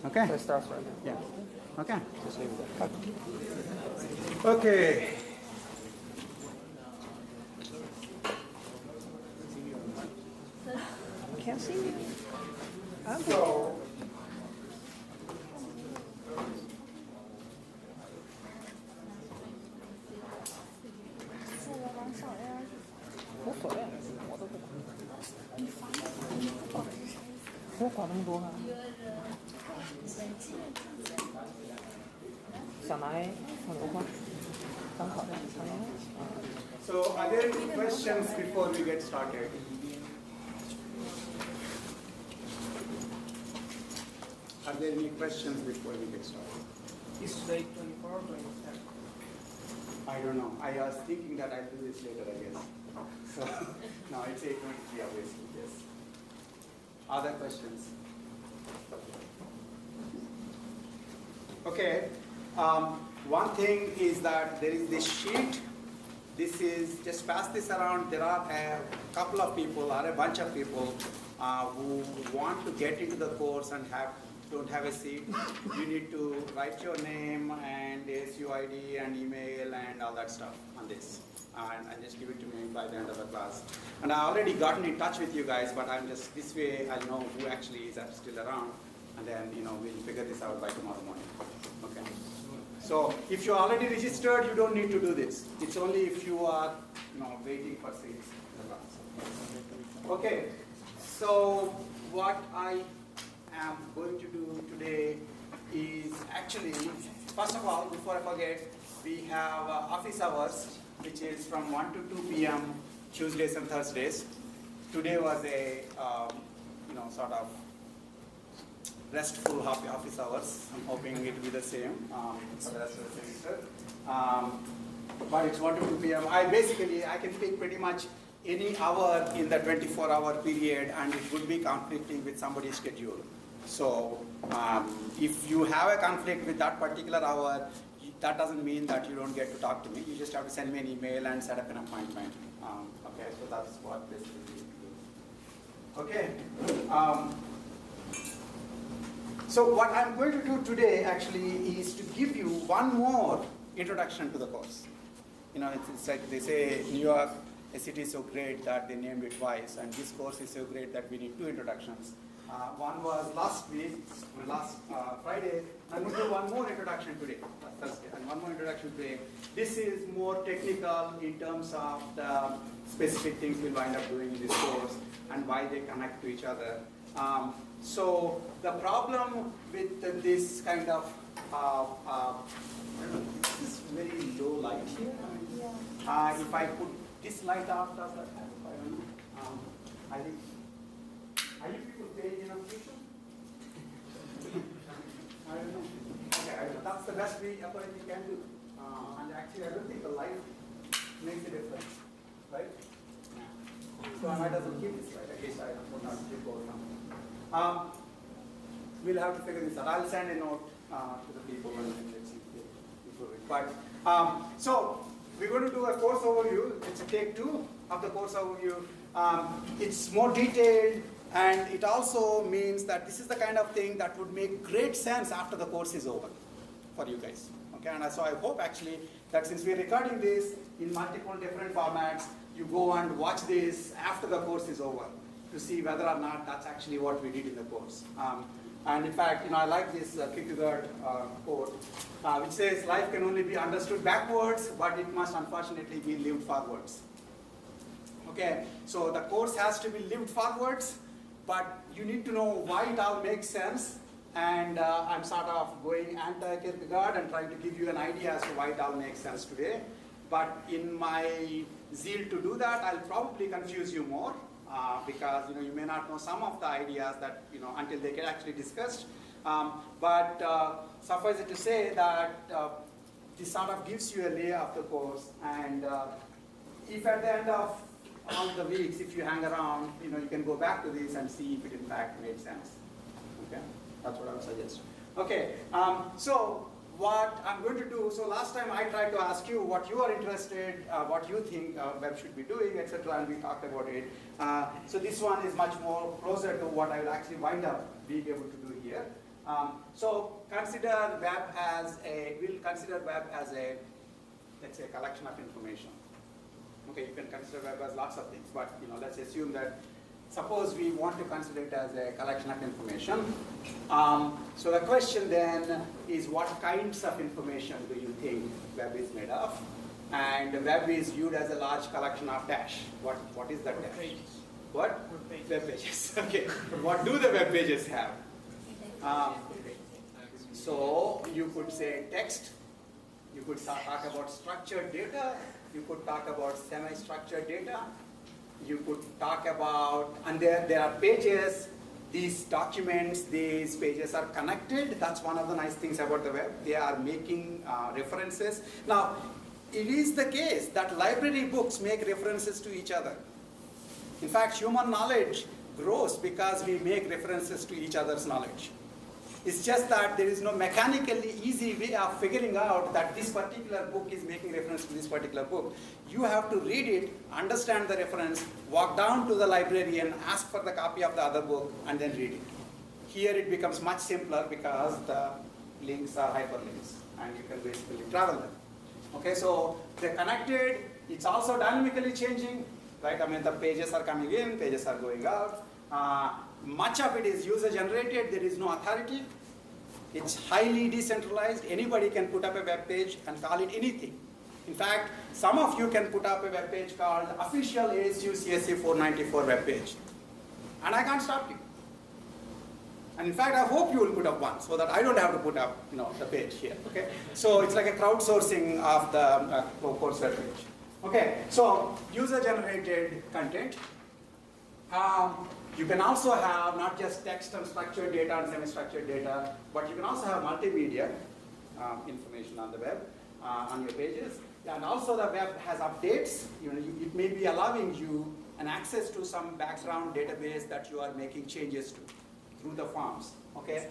Okay. So it starts right now. Yeah. Okay. Just leave it there. Okay. Can't see you. So,无所谓，我都不管。我管那么多干嘛？想来放牛花，当烤的尝尝。so are there any questions before we get started? Are there any questions before we get started? Is today 24 or 27? I don't know. I was thinking that I'll do this later, I guess. So, no, it's 8:23, obviously, yes. Other questions? Okay. One thing is that there is this sheet. This is, just pass this around. There are a couple of people, or a bunch of people who want to get into the course and don't have a seat. You need to write your name and SUID and email and all that stuff on this. And just give it to me by the end of the class. And I already gotten in touch with you guys, but I'm just, this way I'll know who actually is still around. And then, we'll figure this out by tomorrow morning. Okay. So if you're already registered, you don't need to do this. It's only if you are, waiting for seats in the class. Okay. So what I am going to do today is actually, first of all, before I forget, we have office hours, which is from 1 to 2 p.m. Tuesdays and Thursdays. Today was a, sort of restful office hours. I'm hoping it will be the same for the rest of the semester. But it's 1 to 2 p.m. I can pick pretty much any hour in the 24-hour period, and it would be conflicting with somebody's schedule. So if you have a conflict with that particular hour, that doesn't mean that you don't get to talk to me. You just have to send me an email and set up an appointment. Okay, so that's what this will do. Okay. So what I'm going to do today actually is to give you one more introduction to the course. It's like they say New York, a city is so great that they named it twice, and this course is so great that we need 2 introductions. One was last Friday. I'm going to do one more introduction today, Thursday, and one more introduction today. This is more technical in terms of the specific things we'll wind up doing in this course and why they connect to each other. So the problem with this kind of, this is very low light here. Yeah. If I put this light off, does that help? I don't know. Are you people paying enough tuition? I don't know. Okay, that's the best we can do. And actually, I don't think the light makes a difference, right? So I might as well keep this light. At least I will not keep going on. We'll have to figure this out. I'll send a note to the people and let's see if they improve it. But so we're going to do a course overview. It's a take 2 of the course overview. It's more detailed, and it also means that this is the kind of thing that would make great sense after the course is over for you guys. Okay, and so I hope actually that since we're recording this in multiple different formats, you go and watch this after the course is over to see whether or not that's actually what we did in the course. And in fact, I like this Kierkegaard quote, which says, life can only be understood backwards, but it must unfortunately be lived forwards. Okay, so the course has to be lived forwards, but you need to know why it all makes sense. And I'm sort of going anti-Kierkegaard and trying to give you an idea as to why it all makes sense today. But in my zeal to do that, I'll probably confuse you more. Because you may not know some of the ideas that until they get actually discussed. But suffice it to say that this sort of gives you a layer of the course, and if at the end of all the weeks, if you hang around, you can go back to this and see if it in fact made sense. Okay, that's what I would suggest. Okay, so what I'm going to do, so last time I tried to ask you what you are interested, what you think web should be doing, etc., and we talked about it. So this one is much more closer to what I will actually wind up being able to do here. So consider web as we'll consider web as a, let's say, a collection of information. Okay, you can consider web as lots of things, but let's assume that, suppose we want to consider it as a collection of information. So the question then is, what kinds of information do you think web is made of? And the web is viewed as a large collection of dash. What is that dash? Pages. What? Web pages. Web pages. Okay. What do the web pages have? So you could say text. You could talk about structured data. You could talk about semi-structured data. You could talk about, and there are pages. These documents, these pages are connected. That's one of the nice things about the web. They are making references. Now, it is the case that library books make references to each other. In fact, human knowledge grows because we make references to each other's knowledge. It's just that there is no mechanically easy way of figuring out that this particular book is making reference to this particular book. You have to read it, understand the reference, walk down to the librarian, ask for the copy of the other book, and then read it. Here it becomes much simpler because the links are hyperlinks, and you can basically travel them. Okay, so they're connected. It's also dynamically changing, right? I mean, the pages are coming in, pages are going out. Much of it is user-generated. There is no authority. It's highly decentralized. Anybody can put up a web page and call it anything. In fact, some of you can put up a web page called official ASU cse494 web page. And I can't stop you. And in fact, I hope you will put up one so that I don't have to put up the page here. Okay? So it's like a crowdsourcing of the course web page. Okay, so user-generated content. You can also have not just text and structured data and semi-structured data, but you can also have multimedia information on the web, on your pages. And also the web has updates. It may be allowing you an access to some background database that you are making changes to through the forms. Okay?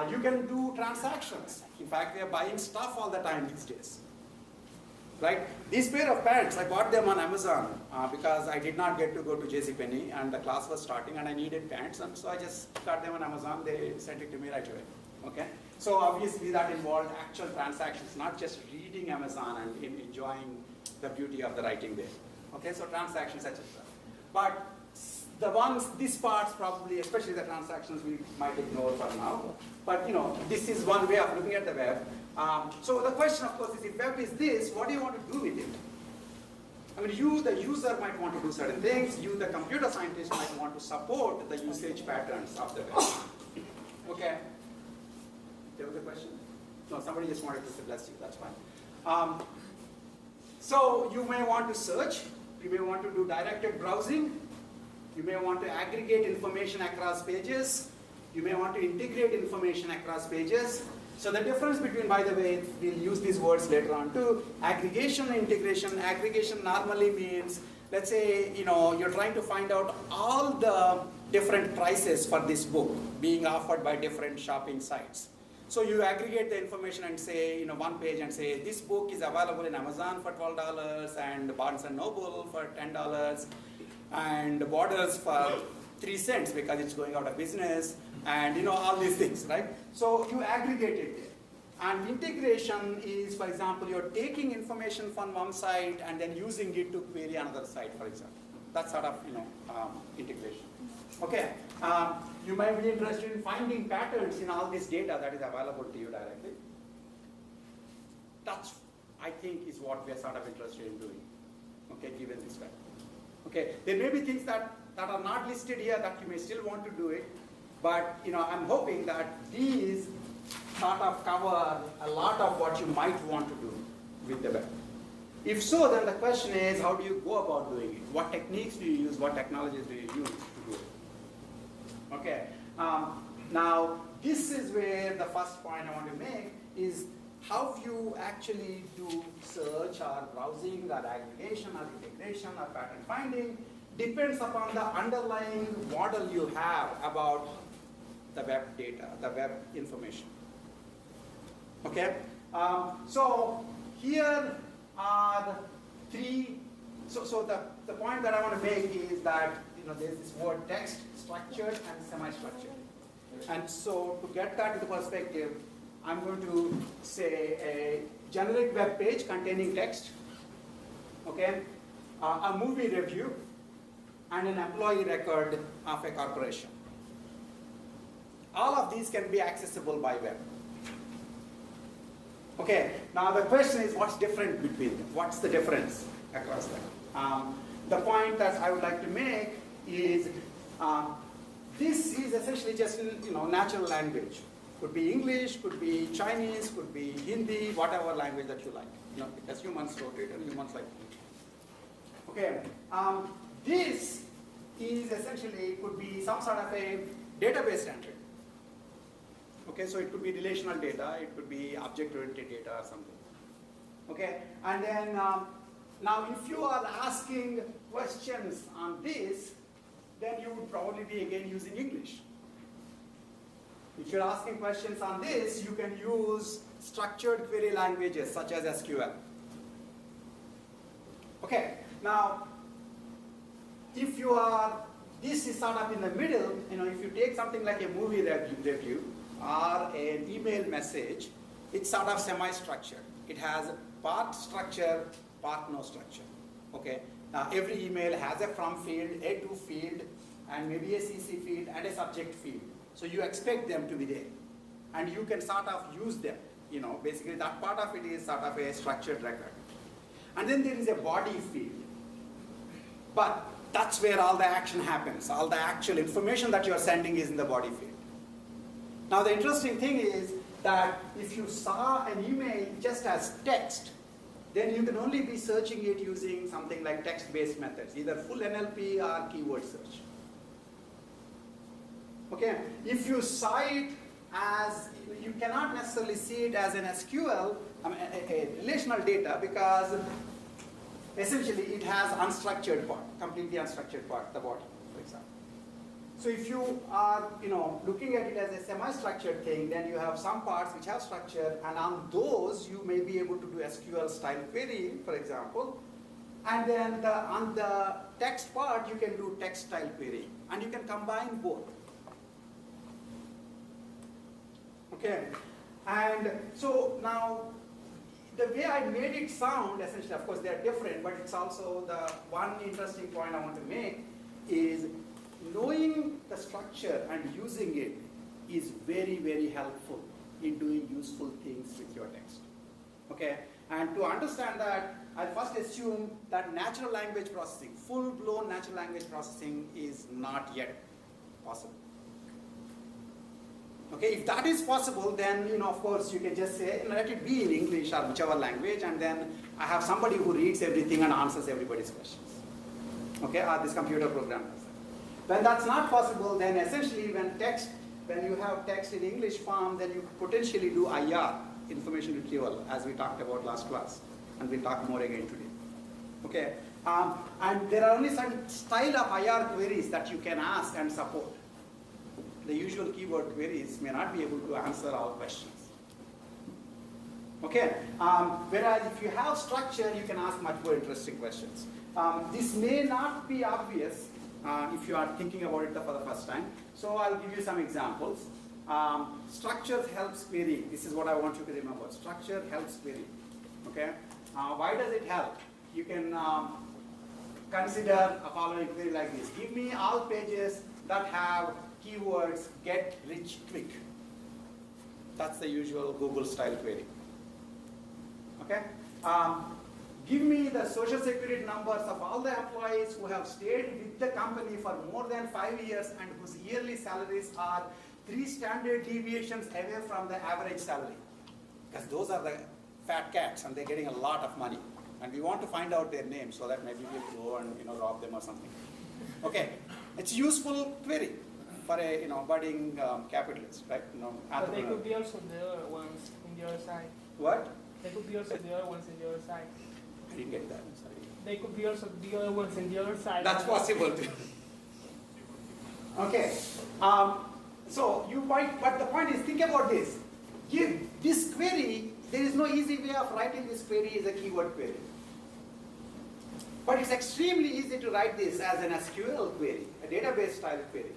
You can do transactions. In fact, we are buying stuff all the time these days. Right? These pair of pants, I bought them on Amazon because I did not get to go to JCPenney and the class was starting and I needed pants, and so I just got them on Amazon. They sent it to me right away. Okay? So obviously that involved actual transactions, not just reading Amazon and enjoying the beauty of the writing there. Okay? So transactions, etc. But these parts probably, especially the transactions, we might ignore for now. But this is one way of looking at the web. So the question, of course, is, if web is this, what do you want to do with it? I mean, you, the user, might want to do certain things. You, the computer scientist, might want to support the usage patterns of the web. Okay? There was a question? No, somebody just wanted to say bless you. That's fine. So you may want to search. You may want to do directed browsing. You may want to aggregate information across pages. You may want to integrate information across pages. So the difference between, by the way, we'll use these words later on too, aggregation and integration. Aggregation normally means, let's say, you're trying to find out all the different prices for this book being offered by different shopping sites. So you aggregate the information and say, one page and say, this book is available in Amazon for $12 and Barnes & Noble for $10 and Borders for 3 cents because it's going out of business, and all these things, right? So you aggregate it there. And integration is, for example, you're taking information from one site and then using it to query another site, for example. That's sort of integration. Okay, you might be interested in finding patterns in all this data that is available to you directly. That's, I think, is what we are sort of interested in doing. Okay, given this fact. Okay, there may be things that are not listed here that you may still want to do it, but I'm hoping that these sort of cover a lot of what you might want to do with the web. If so, then the question is, how do you go about doing it? What techniques do you use? What technologies do you use to do it? Okay. Now, this is where the first point I want to make is how you actually do search or browsing or aggregation or integration or pattern finding depends upon the underlying model you have about the web data, the web information. Okay? So here are three, so the point that I want to make is that there's this word text, structured and semi-structured. And so to get that into perspective, I'm going to say a generic web page containing text, okay, a movie review, and an employee record of a corporation. All of these can be accessible by web. Okay, now the question is what's different between them? What's the difference across them? The point that I would like to make is this is essentially just natural language. Could be English, could be Chinese, could be Hindi, whatever language that you like. Because humans wrote it and humans like it. Okay, this is essentially could be some sort of a database entry. Okay, so it could be relational data, it could be object-oriented data or something. Okay, and then now if you are asking questions on this, then you would probably be again using English. If you're asking questions on this, you can use structured query languages such as SQL. Okay, now if you are, this is sort of in the middle, if you take something like a movie review or an email message, it's sort of semi-structured. It has part structure, part no structure. Okay, now every email has a from field, a to field, and maybe a cc field and a subject field. So you expect them to be there, and you can sort of use them. Basically that part of it is sort of a structured record. And then there is a body field. But that's where all the action happens. All the actual information that you're sending is in the body field. Now the interesting thing is that if you saw an email just as text, then you can only be searching it using something like text-based methods, either full NLP or keyword search. Okay, if you saw it as, you cannot necessarily see it as an SQL, a relational data, because essentially it has unstructured part, completely unstructured part, the body, for example. So if you are looking at it as a semi-structured thing, then you have some parts which have structure, and on those you may be able to do SQL style query, for example. And then on the text part, you can do text style query, and you can combine both. Okay, and so now the way I made it sound, essentially, of course they are different, but it's also the one interesting point I want to make is knowing the structure and using it is very, very helpful in doing useful things with your text. Okay, and to understand that, I'll first assume that natural language processing, full-blown natural language processing is not yet possible. Okay, if that is possible, then of course you can just say, let it be in English or whichever language, and then I have somebody who reads everything and answers everybody's questions. Okay, or this computer program does that. When that's not possible, then essentially when you have text in English form, then you potentially do IR, information retrieval, as we talked about last class, and we'll talk more again today. Okay, and there are only some style of IR queries that you can ask and support. The usual keyword queries may not be able to answer all questions. Okay, whereas if you have structure, you can ask much more interesting questions. This may not be obvious if you are thinking about it for the first time. So I'll give you some examples. Structure helps query. This is what I want you to remember. Structure helps query. Okay, why does it help? You can consider a following query like this. Give me all pages that have keywords get rich quick. That's the usual Google style query. Okay. Give me the social security numbers of all the employees who have stayed with the company for more than 5 years and whose yearly salaries are 3 standard deviations away from the average salary. Because those are the fat cats and they're getting a lot of money. And we want to find out their names so that maybe we'll go and rob them or something. Okay. It's a useful query for a budding capitalist, right? But they could be also the other ones in the other side. What? They could be also the other ones in the other side. I didn't get that. I'm sorry. They could be also the other ones in the other side. That's possible too. Okay. But the point is, think about this. Give this query. There is no easy way of writing this query as a keyword query. But it's extremely easy to write this as an SQL query, a database style query.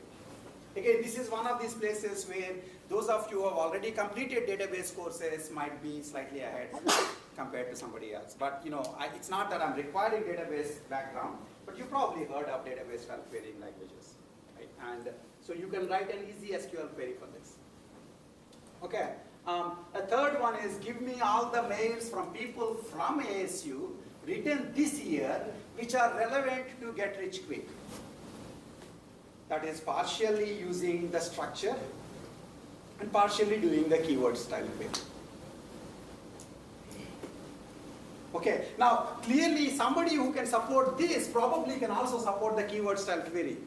Again, this is one of these places where those of you who have already completed database courses might be slightly ahead compared to somebody else. But it's not that I'm requiring database background, but you probably heard of database style querying languages, right? And so you can write an easy SQL query for this. Okay. A third one is give me all the mails from people from ASU written this year which are relevant to get rich quick. That is partially using the structure and partially doing the keyword style query. Okay, now clearly somebody who can support this probably can also support the keyword style query.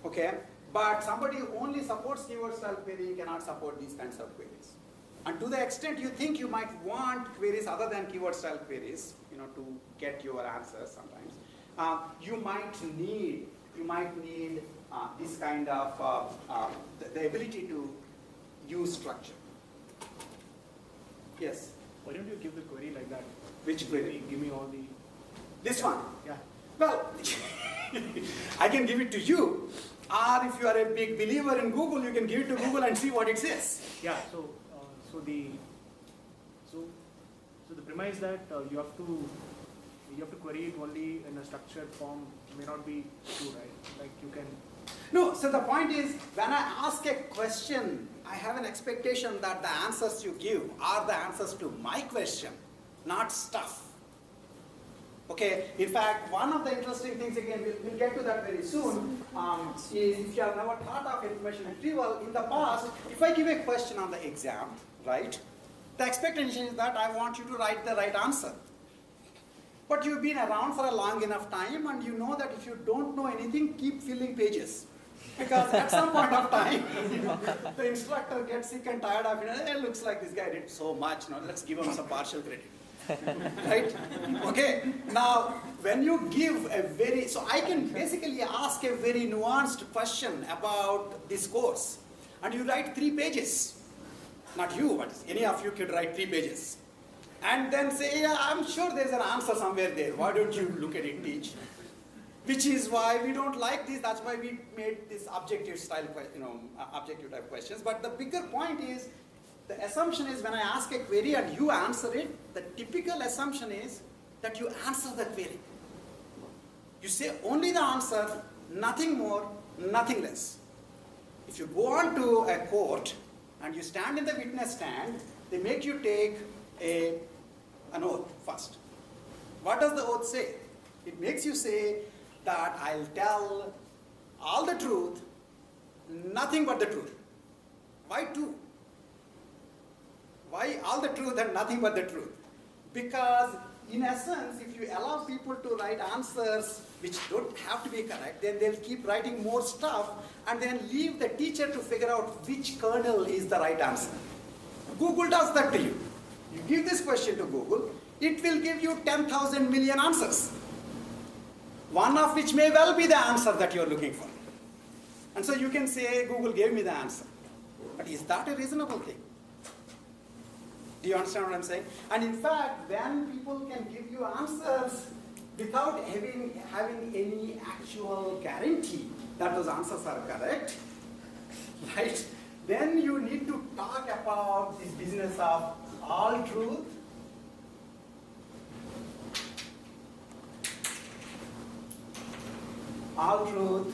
Okay, but somebody who only supports keyword style query cannot support these kinds of queries. And to the extent you think you might want queries other than keyword style queries, to get your answers sometimes, you might need this kind of the ability to use structure. Yes. Why don't you give the query like that? Which query? Give me all the... This one? Yeah. Well, I can give it to you. Or if you are a big believer in Google, you can give it to Google and see what it says. Yeah. So the premise that you have to query it only in a structured form may not be true, right? Like you can... No, so the point is, when I ask a question, I have an expectation that the answers you give are the answers to my question, not stuff. Okay, in fact, one of the interesting things, again, we'll get to that very soon, is if you have never thought of information retrieval, in the past, if I give a question on the exam, right, the expectation is that I want you to write the right answer. But you've been around for a long enough time, and you know that if you don't know anything, keep filling pages. Because at some point of time, the instructor gets sick and tired of it. It looks like this guy did so much. Now let's give him some partial credit. Right? Okay. Now, when you give a very, so I can basically ask a very nuanced question about this course, and you write 3 pages. Not you, but any of you could write 3 pages. And then say, yeah, I'm sure there's an answer somewhere there. Why don't you look at it, teach? Which is why we don't like this. That's why we made this objective style, objective type questions. But the bigger point is, the assumption is when I ask a query and you answer it, the typical assumption is that you answer the query. You say only the answer, nothing more, nothing less. If you go on to a court and you stand in the witness stand, they make you take an oath first. What does the oath say? It makes you say that I'll tell all the truth, nothing but the truth. Why 2? Why all the truth and nothing but the truth? Because in essence, if you allow people to write answers which don't have to be correct, then they'll keep writing more stuff and then leave the teacher to figure out which kernel is the right answer. Google does that to you. You give this question to Google, it will give you 10,000 million answers. One of which may well be the answer that you're looking for. And so you can say, Google gave me the answer. But is that a reasonable thing? Do you understand what I'm saying? And in fact, when people can give you answers without having any actual guarantee that those answers are correct, right? Then you need to talk about this business of all truth, all truth,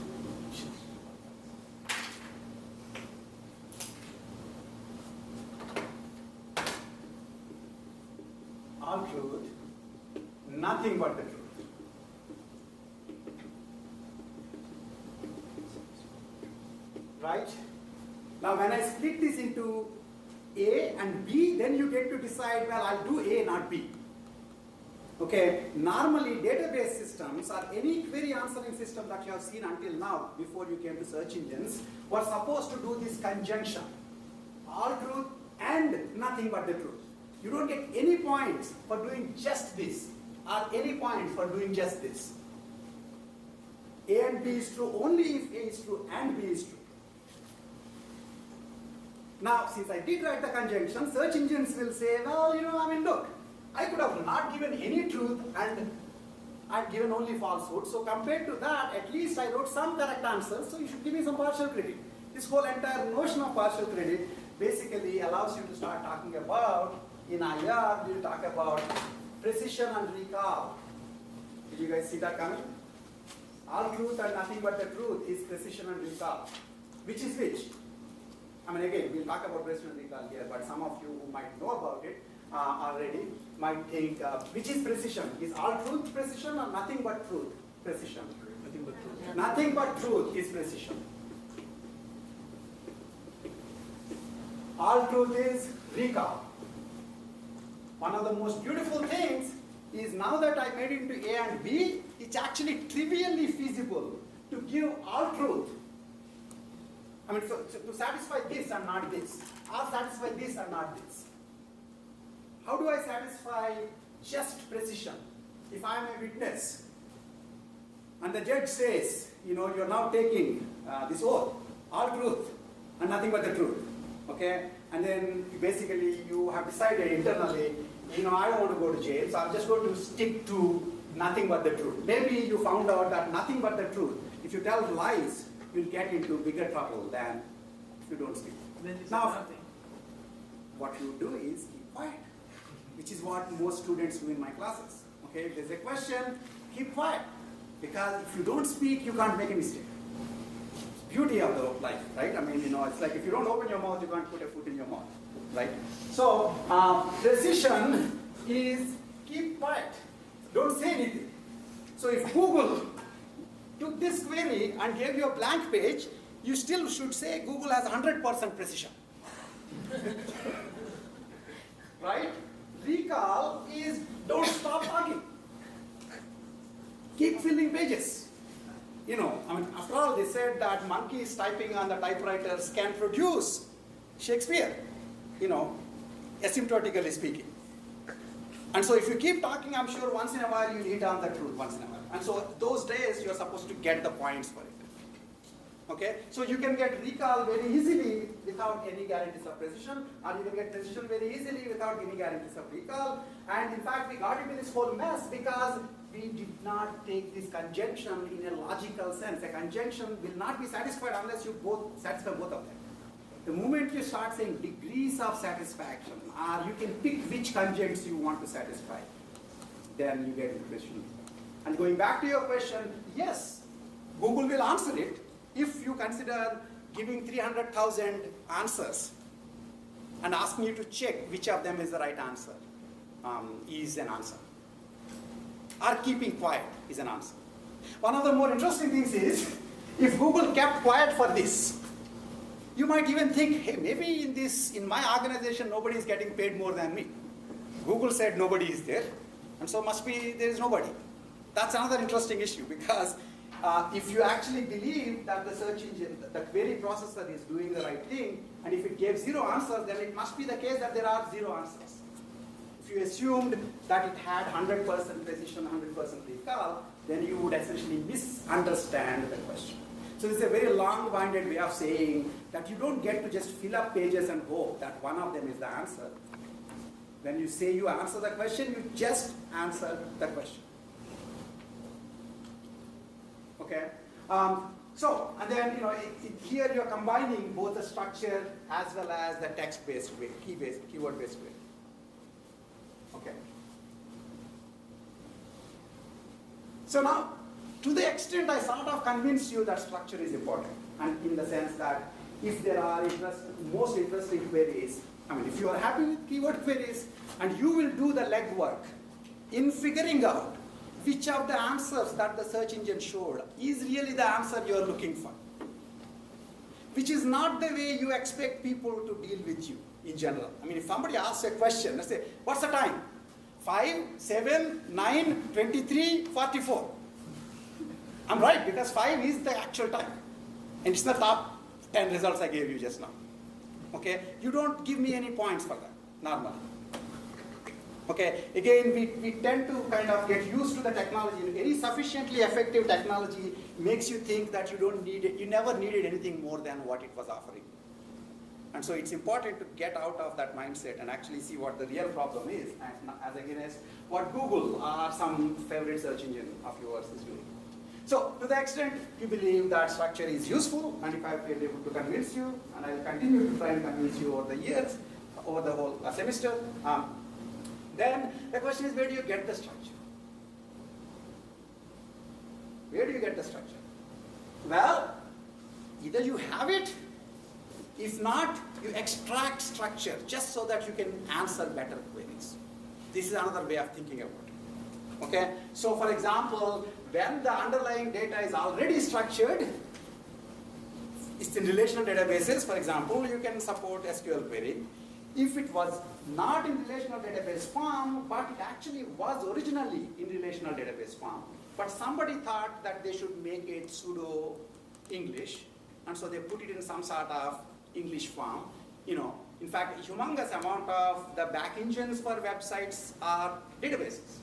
all truth, nothing but the truth. Right? Now when I split this into A and B, then you get to decide, well, I'll do A, not B. Okay, normally database systems or any query answering system that you have seen until now, before you came to search engines, were supposed to do this conjunction. All truth and nothing but the truth. You don't get any points for doing just this, or any points for doing just this. A and B is true only if A is true and B is true. Now, since I did write the conjunction, search engines will say, well, look, I could have not given any truth and I've given only falsehood. So compared to that, at least I wrote some correct answers, so you should give me some partial credit. This whole entire notion of partial credit basically allows you to start talking about, in IR, we'll talk about precision and recall. Did you guys see that coming? All truth and nothing but the truth is precision and recall. Which is which? I mean, again, we'll talk about precision and recall here, but some of you who might know about it already might think, which is precision? Is all truth precision or nothing but truth precision? Nothing but truth. Nothing but truth is precision. All truth is recall. One of the most beautiful things is now that I made it into A and B, it's actually trivially feasible to give all truth. I mean, so to satisfy this and not this, or satisfy this and not this. How do I satisfy just precision? If I am a witness, and the judge says, you know, you're now taking this oath, all truth and nothing but the truth, okay? And then basically you have decided internally, you know, I don't want to go to jail, so I'm just going to stick to nothing but the truth. Maybe you found out that nothing but the truth, if you tell lies, you'll get into bigger trouble than if you don't speak. Now, what you do is keep quiet, which is what most students do in my classes. Okay, if there's a question, keep quiet, because if you don't speak, you can't make a mistake. It's beauty of the life, right? I mean, you know, it's like if you don't open your mouth, you can't put a foot in your mouth, right? So, precision is keep quiet. Don't say anything. So if Google took this query and gave you a blank page, you still should say Google has 100% precision. Right? Recall is don't stop talking. Keep filling pages. You know, I mean, after all, they said that monkeys typing on the typewriters can produce Shakespeare, you know, asymptotically speaking. And so if you keep talking, I'm sure once in a while you'll hit on the truth once in a while. And so those days you're supposed to get the points for it. Okay? So you can get recall very easily without any guarantees of precision, or you can get precision very easily without any guarantees of recall. And in fact, we got into this whole mess because we did not take this conjunction in a logical sense. A conjunction will not be satisfied unless you both satisfy both of them. The moment you start saying degrees of satisfaction, or you can pick which conjuncts you want to satisfy, then you get into precision. And going back to your question, yes, Google will answer it if you consider giving 300,000 answers and asking you to check which of them is the right answer is an answer. Or keeping quiet is an answer. One of the more interesting things is, if Google kept quiet for this, you might even think, hey, maybe in my organization, nobody is getting paid more than me. Google said nobody is there, and so must be there is nobody. That's another interesting issue, because if you actually believe that the search engine, the query processor is doing the right thing, and if it gave 0 answers, then it must be the case that there are 0 answers. If you assumed that it had 100% precision, 100% recall, then you would essentially misunderstand the question. So this is a very long-winded way of saying that you don't get to just fill up pages and hope that one of them is the answer. When you say you answer the question, you just answer the question. Okay? So, and then, you know, here you're combining both the structure as well as the text-based way, keyword-based way. Okay. So now, to the extent I sort of convinced you that structure is important, and in the sense that if there are most interesting queries, I mean, if you are happy with keyword queries, and you will do the legwork in figuring out which of the answers that the search engine showed is really the answer you are looking for, which is not the way you expect people to deal with you in general. I mean, if somebody asks a question, let's say, what's the time? 5, 7, 9, 23, 44. I'm right, because 5 is the actual time. And it's the top 10 results I gave you just now. Okay? You don't give me any points for that, normally. Okay? Again, we tend to kind of get used to the technology. Any sufficiently effective technology makes you think that you don't need it, you never needed anything more than what it was offering. And so it's important to get out of that mindset and actually see what the real problem is, and as against what Google or some favorite search engine of yours is doing. So to the extent you believe that structure is useful, and if I've been able to convince you, and I'll continue to try and convince you over the years, over the whole semester, then the question is, where do you get the structure? Where do you get the structure? Well, either you have it, if not, you extract structure just so that you can answer better queries. This is another way of thinking about it. Okay? So for example, when the underlying data is already structured, it's in relational databases, for example, you can support SQL query. If it was not in relational database form, but it actually was originally in relational database form, but somebody thought that they should make it pseudo English, and so they put it in some sort of English form. In fact, a humongous amount of the back engines for websites are databases,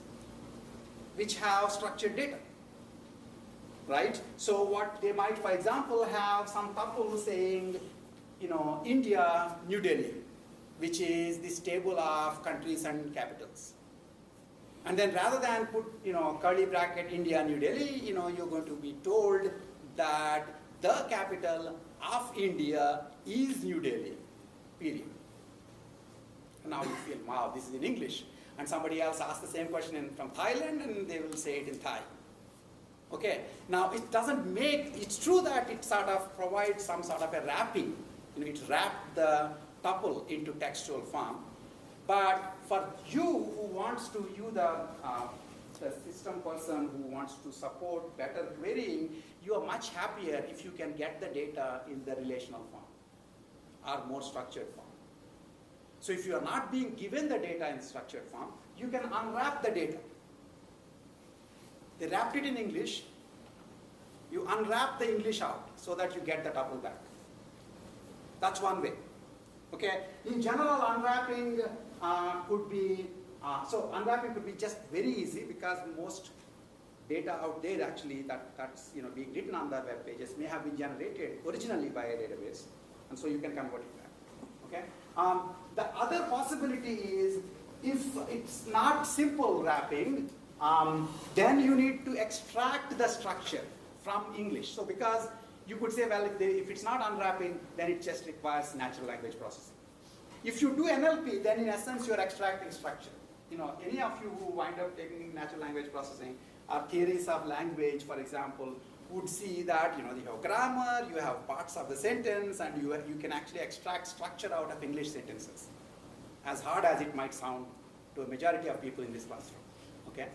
which have structured data, right? So what they might, for example, have some tuple saying, India, New Delhi, which is this table of countries and capitals. And then rather than put, curly bracket India, New Delhi, you're going to be told that the capital of India is New Delhi, period. And now you feel, wow, this is in English. And somebody else asks the same question from Thailand, and they will say it in Thai. Okay, now it doesn't it's true that it sort of provides some sort of a wrapping. It wrapped the tuple into textual form. But for you who wants to, the system person who wants to support better querying, you are much happier if you can get the data in the relational form or more structured form. So if you are not being given the data in structured form, you can unwrap the data. They wrapped it in English, you unwrap the English out so that you get the tuple back. That's one way. Okay? In general, unwrapping could be, unwrapping could be just very easy, because most data out there actually that's being written on the web pages may have been generated originally by a database, and so you can convert it back. Okay? The other possibility is, if it's not simple wrapping, then you need to extract the structure from English. So because you could say, well, if it's not unwrapping, then it just requires natural language processing. If you do NLP, then in essence you're extracting structure. Any of you who wind up taking natural language processing or theories of language, for example, would see that you have grammar, you have parts of the sentence, and you can actually extract structure out of English sentences, as hard as it might sound to a majority of people in this classroom. Okay?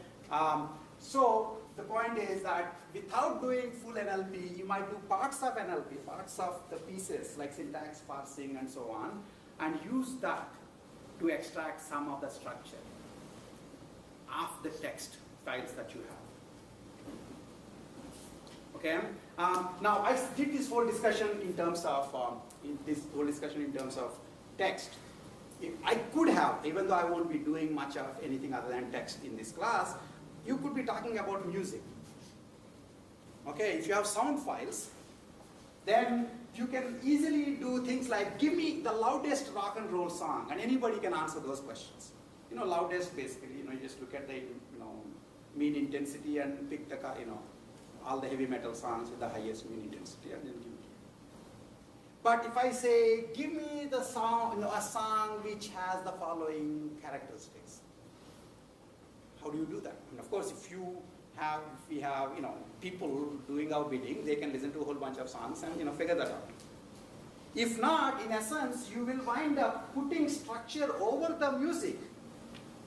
So the point is that without doing full NLP, you might do parts of NLP, parts of the pieces like syntax, parsing, and so on, and use that to extract some of the structure of the text files that you have. Okay. Now I did this whole discussion in terms of text. I could have, even though I won't be doing much of anything other than text in this class, you could be talking about music. Okay, if you have sound files, then you can easily do things like, give me the loudest rock and roll song, and anybody can answer those questions. Loudest basically, you just look at the mean intensity and pick the all the heavy metal songs with the highest mean intensity, and then give it. But if I say, give me the song, a song which has the following characteristics, how do you do that? And of course, if we have people doing our bidding, they can listen to a whole bunch of songs and figure that out. If not, in essence, you will wind up putting structure over the music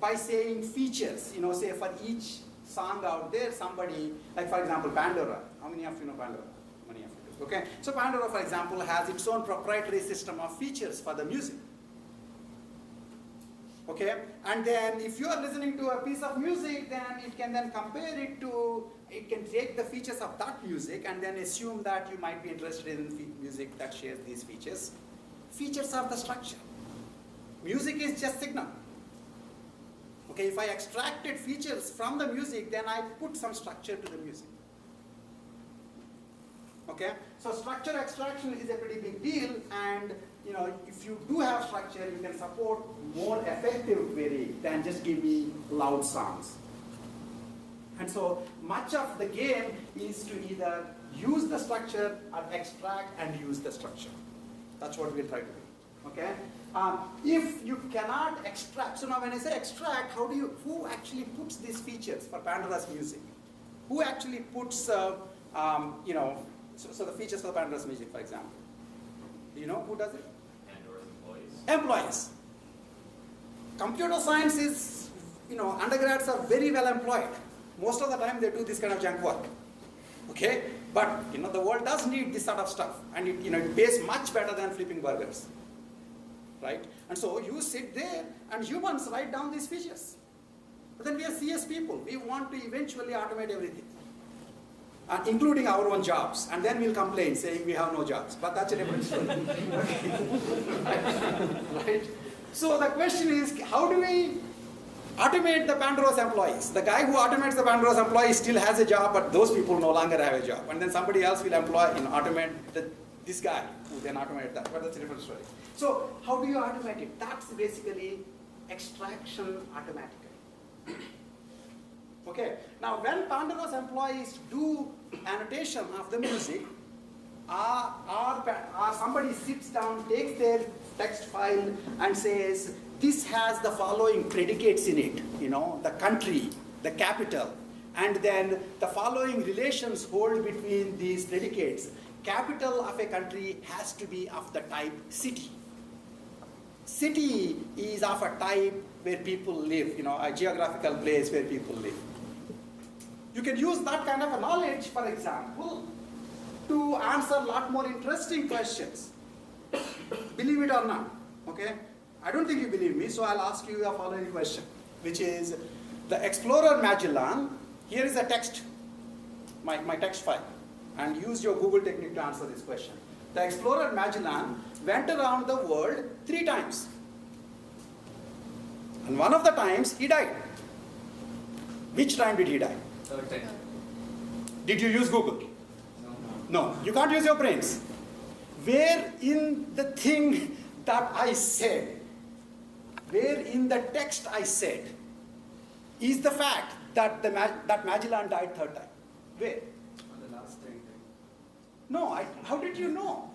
by saying features. Say for each song out there, somebody, like for example, Pandora. How many of you know Pandora? Many of you do. Okay, so Pandora, for example, has its own proprietary system of features for the music. Okay, and then if you are listening to a piece of music, then it can then compare it to, it can take the features of that music and then assume that you might be interested in music that shares these features. Features are the structure. Music is just signal. Okay, if I extracted features from the music, then I put some structure to the music. Okay, so structure extraction is a pretty big deal, and if you do have structure, you can support more effective query than just give me loud sounds. And so much of the game is to either use the structure or extract and use the structure. That's what we'll try to do. Okay? If you cannot extract, so now when I say extract, who actually puts these features for Pandora's music? Who actually puts, so the features for the Pandora's music, for example? Do you know who does it? Pandora's employees. Employees. Computer science is, undergrads are very well employed. Most of the time they do this kind of junk work. Okay? But, the world does need this sort of stuff. And it pays much better than flipping burgers. Right? And so you sit there and humans write down these features. But then we are CS people. We want to eventually automate everything. Including our own jobs. And then we'll complain saying we have no jobs. But that's a different story. Right? So the question is, how do we automate the Pandora's employees? The guy who automates the Pandora's employees still has a job, but those people no longer have a job. And then somebody else will automate this guy who then automated that. But that's a different story. So how do you automate it? That's basically extraction automatically. Okay. Now when Pandora's employees do annotation of the music, or somebody sits down, takes their text file and says, this has the following predicates in it, the country, the capital, and then the following relations hold between these predicates. Capital of a country has to be of the type city. City is of a type where people live, a geographical place where people live. You can use that kind of a knowledge, for example, to answer a lot more interesting questions. Believe it or not, okay? I don't think you believe me, so I'll ask you a following question, which is, the explorer Magellan, here is a text, my text file, and use your Google technique to answer this question. The explorer Magellan went around the world 3 times. And one of the times, he died. Which time did he die? Third time. Did you use Google? No, you can't use your brains. Where in the thing that I said, where in the text I said, is the fact that that Magellan died 3rd time? Where? On the last time. No, how did you know?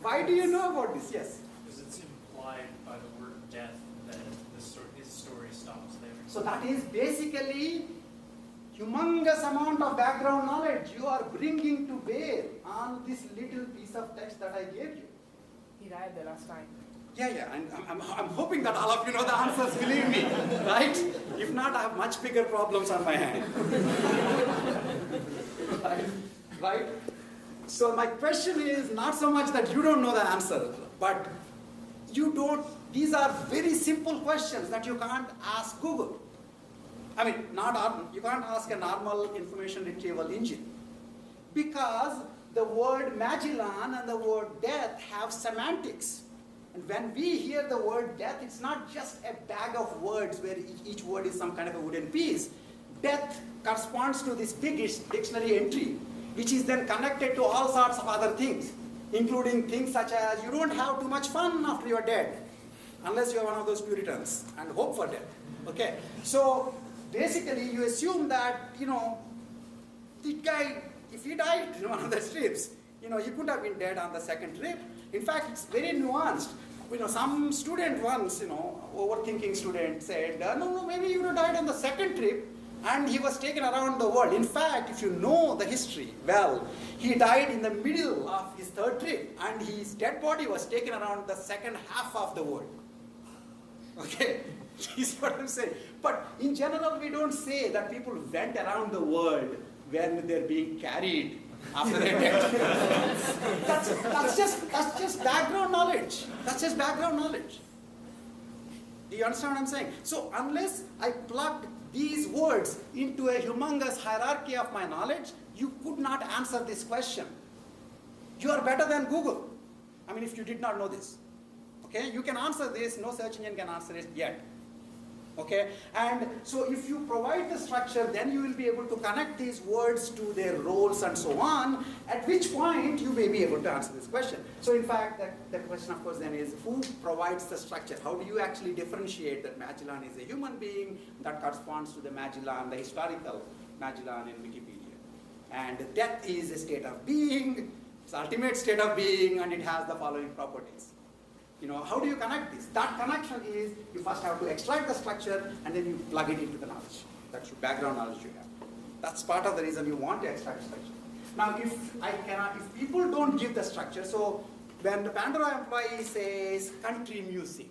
Why do you know about this? Yes. Because it's implied by the word death that his story stops there. So that is basically humongous amount of background knowledge you are bringing to bear on this little piece of text that I gave you. He died the last time. Yeah, and I'm hoping that all of you know the answers, believe me, right? If not, I have much bigger problems on my hand. Right? So my question is not so much that you don't know the answer, but these are very simple questions that you can't ask Google. I mean, you can't ask a normal information retrieval engine. Because the word Magellan and the word death have semantics. And when we hear the word death, it's not just a bag of words where each word is some kind of a wooden piece. Death corresponds to this big dictionary entry, which is then connected to all sorts of other things, including things such as you don't have too much fun after you're dead, unless you're one of those Puritans and hope for death. Okay, so basically you assume that, the guy, if he died in one of the trips, he could have been dead on the 2nd trip. In fact, it's very nuanced. Some student once, overthinking student said, no, maybe he would have died on the 2nd trip and he was taken around the world. In fact, if you know the history well, he died in the middle of his 3rd trip and his dead body was taken around the 2nd half of the world. Okay, is what I'm saying. But in general, we don't say that people went around the world when they're being carried after their death. That's just background knowledge. That's just background knowledge. Do you understand what I'm saying? So unless I plugged these words into a humongous hierarchy of my knowledge, you could not answer this question. You are better than Google. I mean, if you did not know this. Okay, you can answer this, no search engine can answer it yet. Okay, and so if you provide the structure, then you will be able to connect these words to their roles and so on, at which point you may be able to answer this question. So in fact, the question of course then is, who provides the structure? How do you actually differentiate that Magellan is a human being that corresponds to the Magellan, the historical Magellan in Wikipedia? And death is a state of being, it's the ultimate state of being, and it has the following properties. How do you connect this? That connection is, you first have to extract the structure and then you plug it into the knowledge. That's your background knowledge you have. That's part of the reason you want to extract structure. Now, if people don't give the structure, so when the Pandora employee says country music,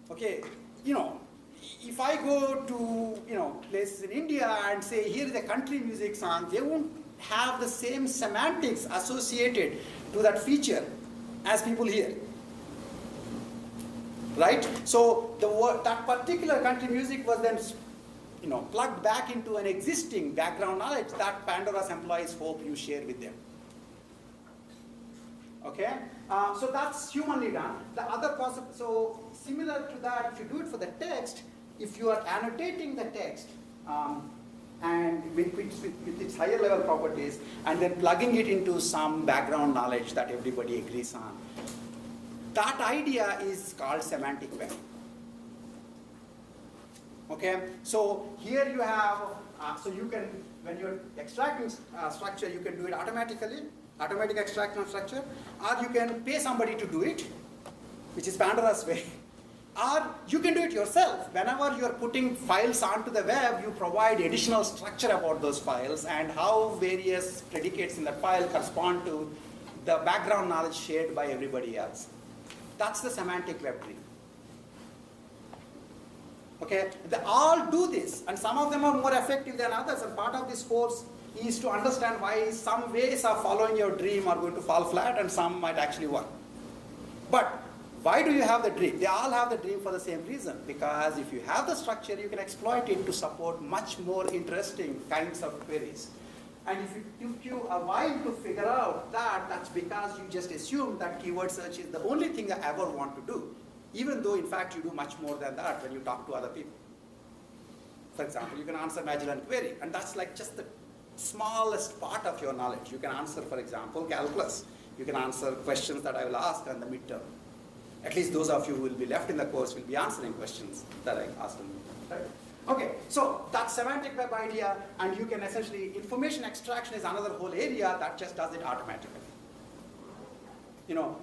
okay, if I go to, places in India and say, here is a country music song, they won't have the same semantics associated to that feature as people here, right? So that particular country music was then, plugged back into an existing background knowledge that Pandora's employees hope you share with them. Okay, so that's humanly done. The other so similar to that, if you do it for the text, if you are annotating the text and with its higher level properties, and then plugging it into some background knowledge that everybody agrees on. That idea is called semantic web. Okay, so here you have, so you can, when you're extracting structure, you can do it automatically, automatic extraction of structure, or you can pay somebody to do it, which is Pandora's way. Or you can do it yourself. Whenever you are putting files onto the web, you provide additional structure about those files and how various predicates in the file correspond to the background knowledge shared by everybody else. That's the semantic web tree. Okay, they all do this, and some of them are more effective than others, and part of this course is to understand why some ways of following your dream are going to fall flat and some might actually work. But why do you have the dream? They all have the dream for the same reason, because if you have the structure, you can exploit it to support much more interesting kinds of queries. And if it took you a while to figure out that, that's because you just assume that keyword search is the only thing I ever want to do, even though in fact you do much more than that when you talk to other people. For example, you can answer Magellan query, and that's like just the smallest part of your knowledge. You can answer, for example, calculus. You can answer questions that I will ask on the midterm. At least those of you who will be left in the course will be answering questions that I asked them. Right? Okay, so that's semantic web idea, and you can essentially, information extraction is another whole area that just does it automatically.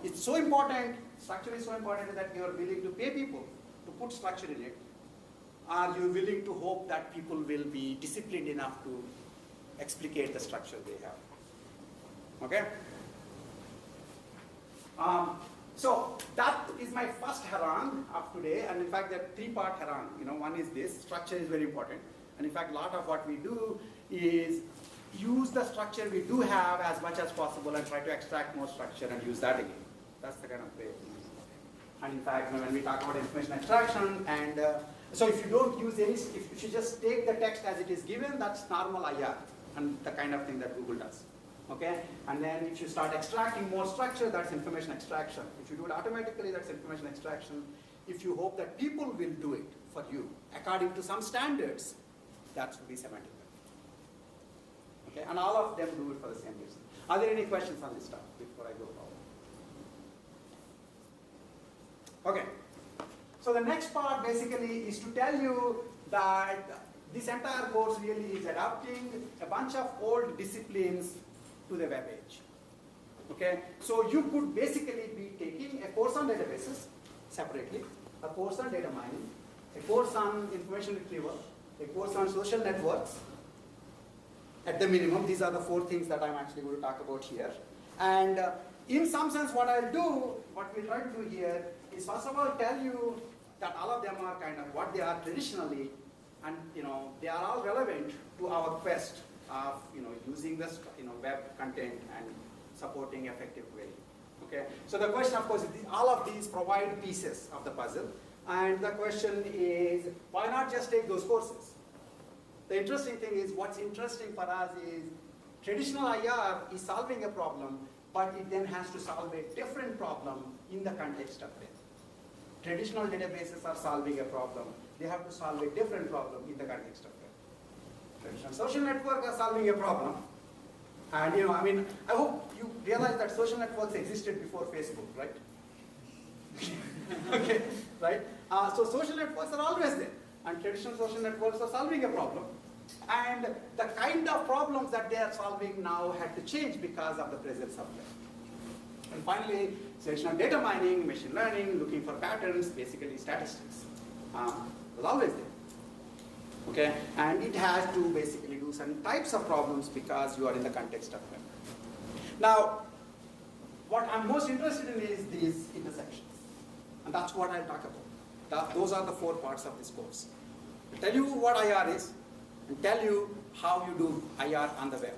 It's so important, structure is so important that you are willing to pay people to put structure in it. Are you willing to hope that people will be disciplined enough to explicate the structure they have? Okay? So that is my first harangue of today, and in fact, there are three-part harangue. One is this: structure is very important, and in fact, a lot of what we do is use the structure we do have as much as possible and try to extract more structure and use that again. That's the kind of way. And in fact, when we talk about information extraction, and so if you don't use any, if you just take the text as it is given, that's normal IR, and the kind of thing that Google does. Okay, and then if you start extracting more structure, that's information extraction. If you do it automatically, that's information extraction. If you hope that people will do it for you according to some standards, that would be semantic web. Okay, and all of them do it for the same reason. Are there any questions on this stuff before I go forward? Okay, so the next part basically is to tell you that this entire course really is adapting a bunch of old disciplines to the web age. Okay, so you could basically be taking a course on databases separately, a course on data mining, a course on information retrieval, a course on social networks. At the minimum, these are the 4 things that I'm actually going to talk about here. And in some sense, what I'll do, what we'll try to do here is first of all tell you that all of them are kind of what they are traditionally, and they are all relevant to our quest of using this web content and supporting effective query. Okay, so the question, of course, is all of these provide pieces of the puzzle, and the question is, why not just take those courses? The interesting thing is, what's interesting for us is traditional IR is solving a problem, but it then has to solve a different problem in the context of it. traditional databases are solving a problem. They have to solve a different problem in the context of web. Traditional social networks are solving a problem. And I hope you realize that social networks existed before Facebook, right? Okay, right? So social networks are always there. And traditional social networks are solving a problem. And the kind of problems that they are solving now had to change because of the presence of web. And finally, traditional data mining, machine learning, looking for patterns, basically statistics, was always there. Okay, and it has to basically do certain types of problems because you are in the context of web. Now, what I'm most interested in is these intersections, and that's what I'll talk about. Those are the 4 parts of this course. I'll tell you what IR is, and tell you how you do IR on the web.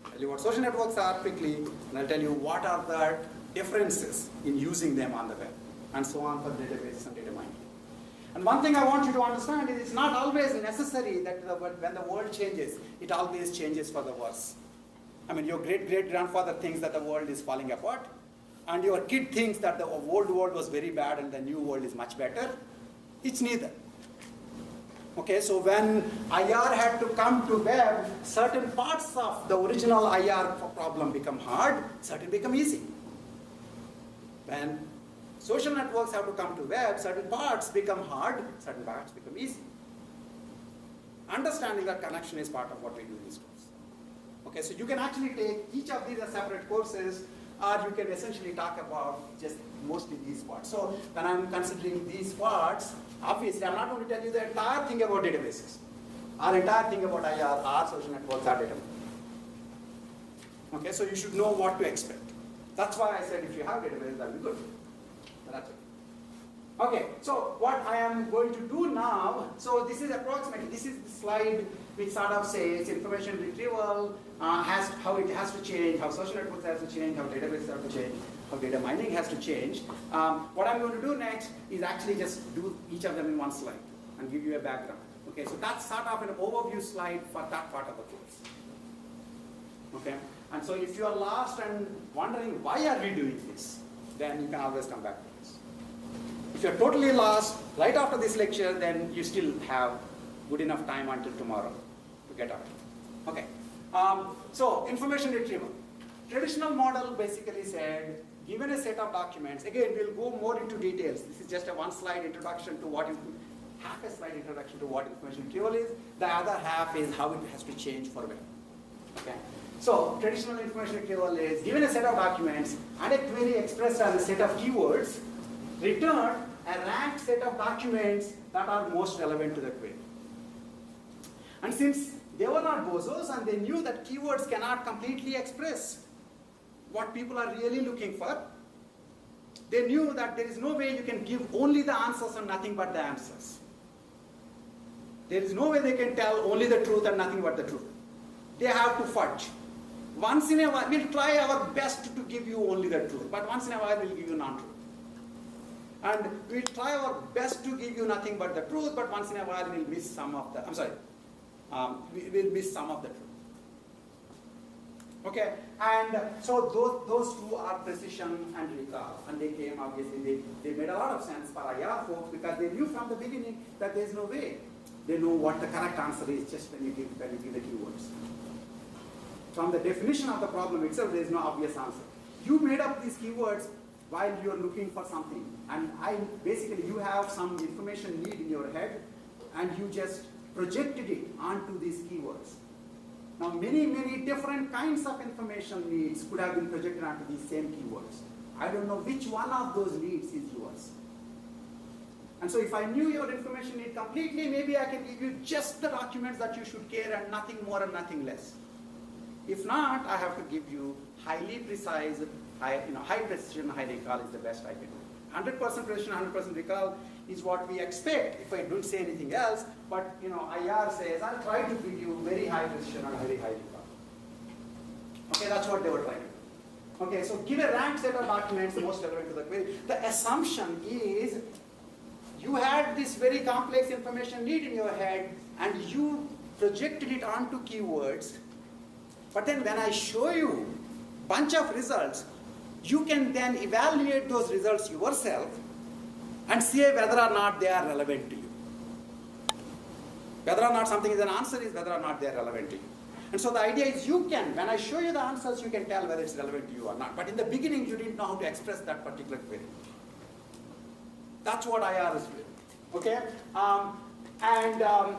I'll tell you what social networks are quickly, and I'll tell you what are the differences in using them on the web, and so on for databases and data mining. And one thing I want you to understand is it's not always necessary that when the world changes, it always changes for the worse. I mean, your great-great-grandfather thinks that the world is falling apart, and your kid thinks that the old world was very bad and the new world is much better. It's neither. Okay, so when IR had to come to web, certain parts of the original IR problem become hard, certain become easy. When social networks have to come to web, certain parts become hard, certain parts become easy. Understanding that connection is part of what we do in this course. Okay, so you can actually take each of these as separate courses, or you can essentially talk about just mostly these parts. So when I'm considering these parts, obviously I'm not going to tell you the entire thing about databases, or entire thing about IR, or social networks, or data. Okay, so you should know what to expect. That's why I said if you have databases, that'll be good. That's it. Okay, so what I am going to do now, so this is approximately, this is the slide which sort of says information retrieval, how it has to change, how social networks have to change, how databases have to change, how data mining has to change. What I'm going to do next is actually just do each of them in one slide and give you a background. Okay, so that's sort of an overview slide for that part of the course. Okay, and so if you are lost and wondering why are we doing this, then you can always come back to this. If you're totally lost right after this lecture, then you still have good enough time until tomorrow to get out. Okay, so information retrieval. Traditional model basically said, given a set of documents, again, we'll go more into details. This is just a one-slide introduction to what, half a slide introduction to what information retrieval is. The other half is how it has to change for web. Okay. So traditional information retrieval is, given a set of documents and a query expressed as a set of keywords, return a ranked set of documents that are most relevant to the query. And since they were not bozos and they knew that keywords cannot completely express what people are really looking for, they knew that there is no way you can give only the answers and nothing but the answers. There is no way they can tell only the truth and nothing but the truth. They have to fudge. Once in a while, we'll try our best to give you only the truth, but once in a while we'll give you non-truth. And we'll try our best to give you nothing but the truth, but once in a while we'll miss some of the, we'll miss some of the truth. Okay, and so those two are precision and recall, and they came, obviously, they made a lot of sense for IR folks because they knew from the beginning that there's no way they know what the correct answer is just when you give the keywords. From the definition of the problem itself, there is no obvious answer. You made up these keywords while you're looking for something, and basically you have some information need in your head, and you just projected it onto these keywords. Now, many, many different kinds of information needs could have been projected onto these same keywords. I don't know which one of those needs is yours. And so if I knew your information need completely, maybe I can give you just the documents that you should care and nothing more and nothing less. If not, I have to give you highly precise, high precision, high recall is the best I can do. 100% precision, 100% recall is what we expect if I don't say anything else, but IR says, I'll try to give you very high precision and very high recall. Okay, that's what they were trying to do. Okay, so give a ranked set of documents most relevant to the query. The assumption is you had this very complex information need in your head and you projected it onto keywords, but then when I show you a bunch of results, you can then evaluate those results yourself and say whether or not they are relevant to you. Whether or not something is an answer is whether or not they are relevant to you. And so the idea is you can, when I show you the answers, you can tell whether it's relevant to you or not. But in the beginning, you didn't know how to express that particular query. That's what IR is doing. Okay?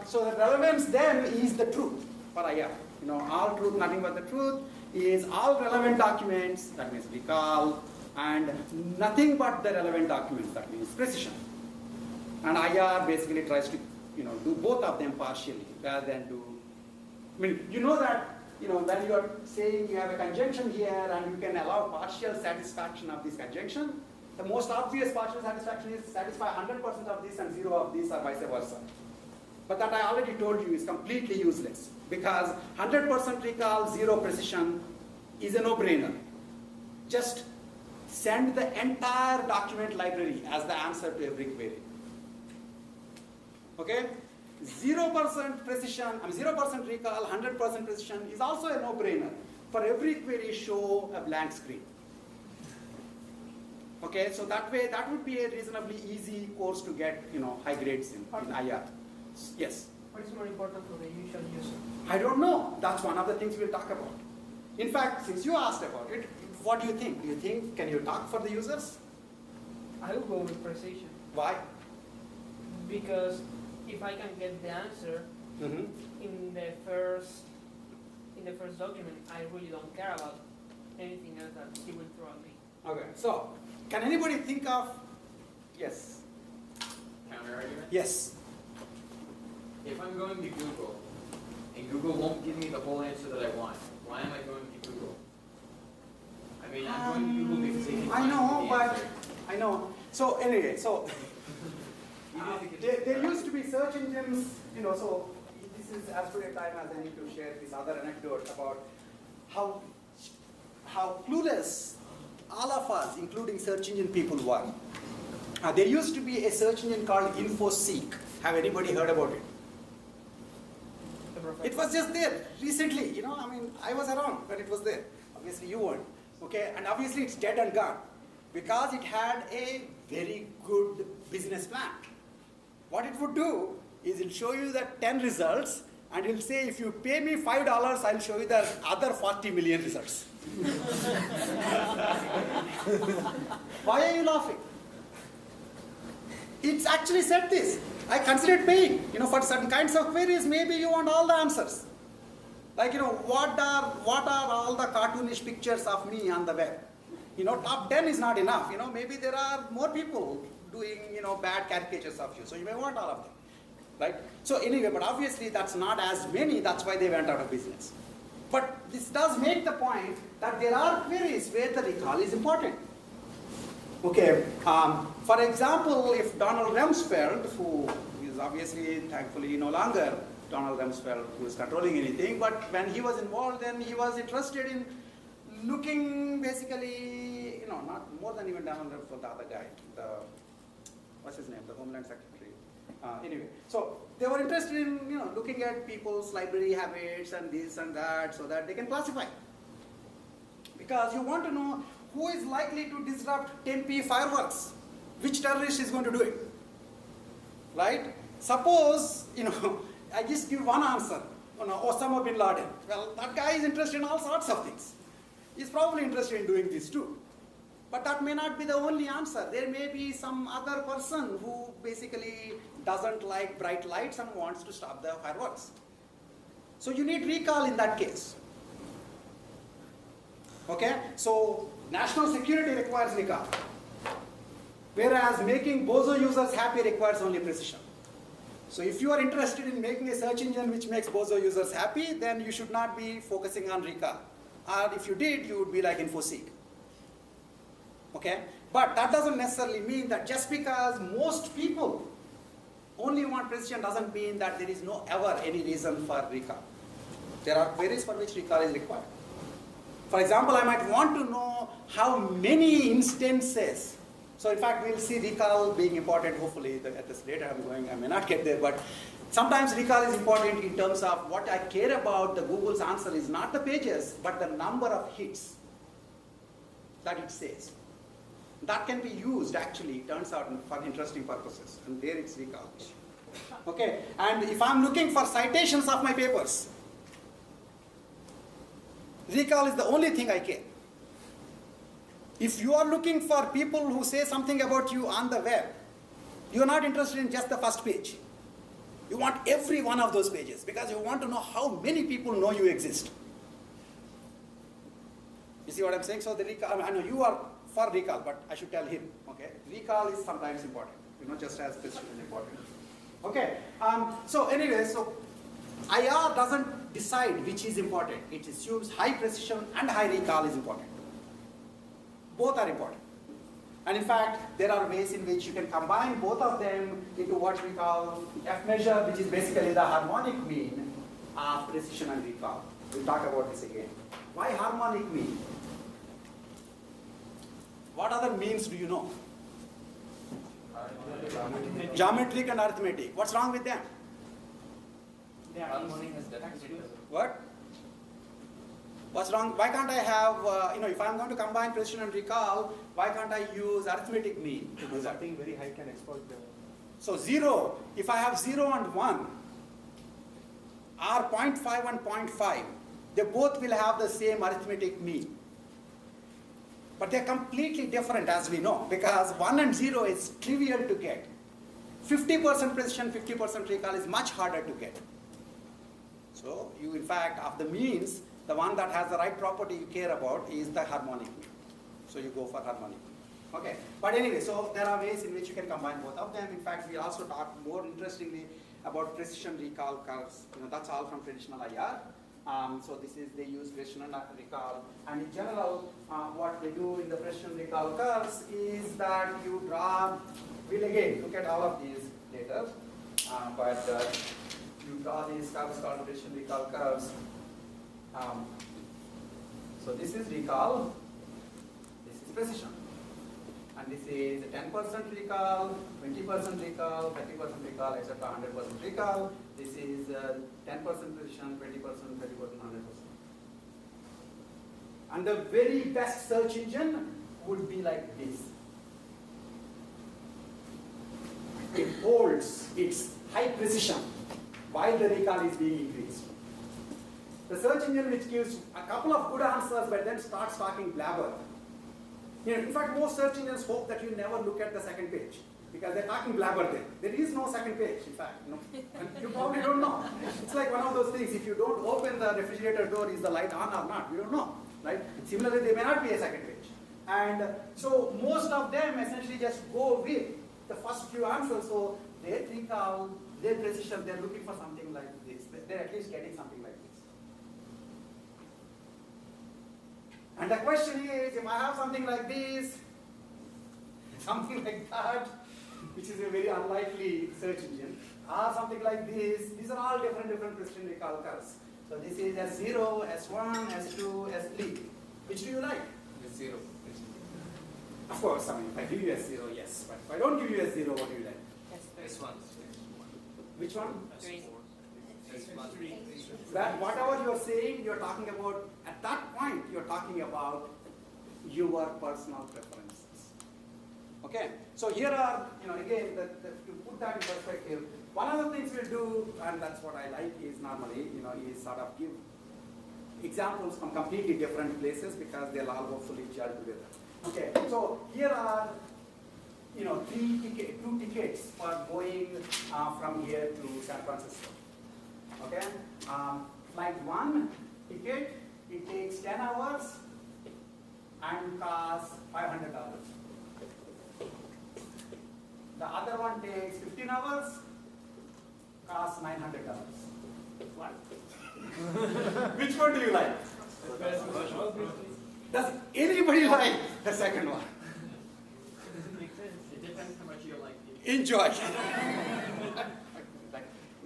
So the relevance then is the truth for IR. You know, all truth, nothing but the truth is all relevant documents, that means recall, and nothing but the relevant documents, that means precision. And IR basically tries to, do both of them partially rather than do. I mean, you know that, when you are saying you have a conjunction here and you can allow partial satisfaction of this conjunction, the most obvious partial satisfaction is satisfy 100% of this and 0 of this or vice versa. But that I already told you is completely useless because 100% recall, 0 precision is a no-brainer. Just send the entire document library as the answer to every query. Okay? 0% precision, 0% recall, 100% precision is also a no-brainer. For every query, show a blank screen. Okay, so that way, that would be a reasonably easy course to get, high grades in IR. Yes? What is more important for the usual user? I don't know. That's one of the things we'll talk about. In fact, since you asked about it, what do you think? Do you think, can you talk for the users? I will go with precision. Why? Because if I can get the answer in the first document, I really don't care about anything else that he will throw at me. Okay, so can anybody think of, yes? Counter argument? Yes. If I'm going to Google, and Google won't give me the whole answer that I want, why am I going to Google? I mean, I'm going to Google because they can I find know, the but answer. I know. So anyway, so Even if it can there used to be search engines, so this is as good a time as I need to share this other anecdote about how clueless all of us, including search engine people, were. There used to be a search engine called InfoSeek. Have anybody heard about it? It was just there recently, I was around when it was there. Obviously you weren't, okay? And obviously it's dead and gone because it had a very good business plan. What it would do is it'll show you the 10 results and it'll say, if you pay me $5, I'll show you the other 40 million results. Why are you laughing? It's actually said this. I considered paying, for certain kinds of queries, maybe you want all the answers. Like, what are all the cartoonish pictures of me on the web? Top 10 is not enough. Maybe there are more people doing, bad caricatures of you. So you may want all of them, right? So anyway, but obviously that's not as many. That's why they went out of business. But this does make the point that there are queries where the recall is important. Okay, for example, if Donald Rumsfeld, who is obviously, thankfully, no longer Donald Rumsfeld who is controlling anything, but when he was involved, then he was interested in looking basically, not more than even Donald Rumsfeld, the other guy, what's his name, the Homeland Secretary. Anyway, so they were interested in, looking at people's library habits and this and that so that they can classify. Because you want to know who is likely to disrupt Tempe fireworks? Which terrorist is going to do it? Right? Suppose, I just give one answer, Osama bin Laden. Well, that guy is interested in all sorts of things. He's probably interested in doing this too. But that may not be the only answer. There may be some other person who basically doesn't like bright lights and wants to stop the fireworks. So you need recall in that case. Okay? So national security requires recall. Whereas making bozo users happy requires only precision. So if you are interested in making a search engine which makes bozo users happy, then you should not be focusing on recall. Or if you did, you would be like InfoSeek. Okay? But that doesn't necessarily mean that just because most people only want precision doesn't mean that there is no ever any reason for recall. There are queries for which recall is required. For example, I might want to know how many instances. So in fact, we'll see recall being important, hopefully, at this later I'm going, I may not get there, but sometimes recall is important in terms of what I care about. The Google's answer is not the pages, but the number of hits that it says. that can be used actually, it turns out, for interesting purposes. And there it's recall. Okay, and if I'm looking for citations of my papers, recall is the only thing I care. If you are looking for people who say something about you on the web, you are not interested in just the first page. You want every one of those pages because you want to know how many people know you exist. You see what I'm saying? So the recall, I know you are for recall, but I should tell him, okay? Recall is sometimes important, just as precision is important. Okay, so anyway, so IR doesn't decide which is important. It assumes high precision and high recall is important. Both are important. And in fact, there are ways in which you can combine both of them into what we call F measure, which is basically the harmonic mean of precision and recall. We'll talk about this again. Why harmonic mean? What other means do you know? Geometric and arithmetic. What's wrong with them? What? What's wrong? Why can't I have, if I'm going to combine precision and recall, why can't I use arithmetic mean to do that? Something very high can exploit the... So 0, if I have 0 and 1, are 0.5 and 0.5, they both will have the same arithmetic mean. But they're completely different, as we know, because 1 and 0 is trivial to get. 50% precision, 50% recall is much harder to get. So you, in fact, of the means, the one that has the right property you care about is the harmonic mean. So you go for harmonic mean. Okay, but anyway, so there are ways in which you can combine both of them. In fact, we also talk more interestingly about precision recall curves. That's all from traditional IR. So this is, they use precision and recall. And in general, what they do in the precision recall curves is that you draw, we'll again look at all of these later, but you draw these curves called precision recall curves. So this is recall, this is precision. And this is 10% recall, 20% recall, 30% recall, etc., 100% recall. This is 10% precision, 20%, 30%, 100%. And the very best search engine would be like this. It holds its high precision while the recall is being increased. The search engine which gives a couple of good answers but then starts talking blabber. In fact, most search engines hope that you never look at the second page because they're talking blabber there. There is no second page, in fact. And you probably don't know. It's like one of those things, if you don't open the refrigerator door, is the light on or not? You don't know, right? Similarly, there may not be a second page. And so most of them essentially just go with the first few answers. So their recall, their precision, they're looking for something like this. They're at least getting something like this. And the question is, if I have something like this, something like that, which is a very unlikely search engine, or something like this, these are all different precision recall curves. So this is S0, S1, S2, S3. Which do you like? S0. Of course, I mean, if I give you S0, yes. But if I don't give you S0, what do you like? S1. Which one? Three. That whatever you're saying, you're talking about, at that point, you're talking about your personal preferences. Okay? So here are, again, to put that in perspective, one of the things we'll do, and that's what I like, is normally, is sort of give examples from completely different places because they'll all hopefully gel together. Okay, so here are, two tickets for going from here to San Francisco. Okay, flight 1 ticket, it takes 10 hours and costs $500. The other one takes 15 hours, costs $900. What? Which one do you like? Does anybody like the second one? It depends how much you like it. Enjoy.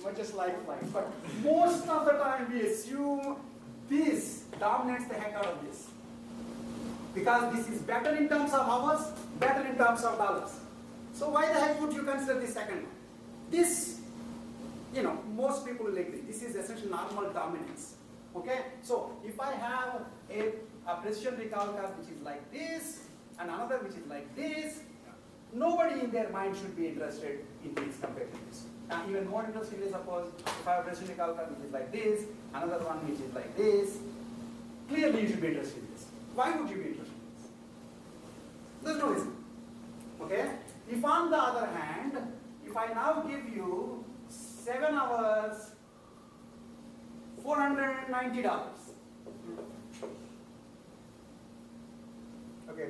Much as like flights, but most of the time we assume this dominates the heck out of this. Because this is better in terms of hours, better in terms of dollars. So why the heck would you consider the second one? This, most people will agree. This is essentially normal dominance. Okay? So if I have a precision recall curve which is like this, and another which is like this, nobody in their mind should be interested in these compared to this. Even more interestingly, suppose if I have a pressure recalculator which is like this, another one which is like this, clearly you should be interested in this. Why would you be interested in this? There's no reason. Okay? If on the other hand, if I now give you 7 hours, $490. Okay,